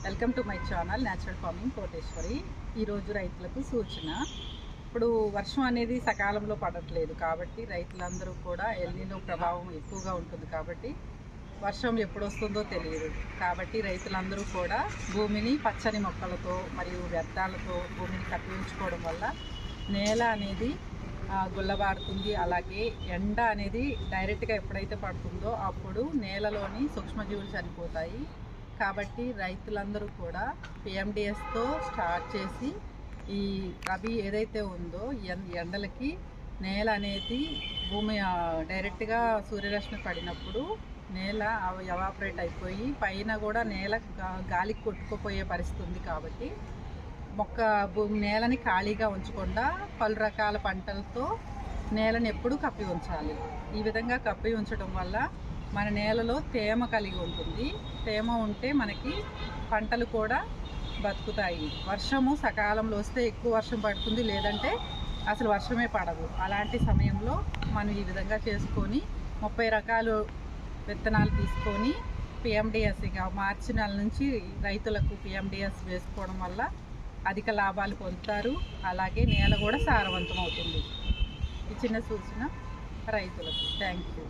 Welcome to my channel natural farming Koteswari. ఈరోజు రైతులకు సూచన. ఇప్పుడు వర్షం అనేది సకాలంలో పడట్లేదు కాబట్టి రైతులందరూ కూడా ఎల్నినో ప్రభావం ఎక్కువగా ఉంటుంది కాబట్టి వర్షం ఎప్పుడు వస్తుందో తెలియదు. కాబట్టి రైతులందరూ కూడా భూమిని పచ్చని మొక్కలతో మరియు వ్యర్థాలతో భూమిని కప్పి ఉంచుకోవడం వల్ల నేల అనేది గుల్లబారుతుంది. అలాగే ఎండ అనేది డైరెక్ట్గా ఎప్పుడైతే పడుతుందో అప్పుడు నేలలోని సూక్ష్మజీవులు చనిపోతాయి. కాబట్టి రైతులందరూ కూడా పిఎండిఎస్తో స్టార్ట్ చేసి ఈ రబీ ఏదైతే ఉందో ఎండలకి నేల అనేది భూమి డైరెక్ట్గా సూర్యరశ్మి పడినప్పుడు నేల ఎవాపరేట్ అయిపోయి పైన కూడా నేల గాలికి కొట్టుకుపోయే పరిస్థితి ఉంది. కాబట్టి నేలని ఖాళీగా ఉంచకుండా పలు రకాల పంటలతో నేలను ఎప్పుడూ కప్పి ఉంచాలి. ఈ విధంగా కప్పి ఉంచడం వల్ల మన నేలలో తేమ కలిగి ఉంటుంది. తేమ ఉంటే మనకి పంటలు కూడా బతుకుతాయి. వర్షము సకాలంలో వస్తే ఎక్కువ వర్షం పడుతుంది, లేదంటే అసలు వర్షమే పడదు. అలాంటి సమయంలో మనం ఈ విధంగా చేసుకొని 30 రకాలు విత్తనాలు తీసుకొని పిఎండిఎస్ మార్చి నెల నుంచి రైతులకు పిఎండిఎస్ వేసుకోవడం వల్ల అధిక లాభాలు పొందుతారు. అలాగే నేల కూడా సారవంతం అవుతుంది. ఈ చిన్న సూచన రైతులకు. Thank you.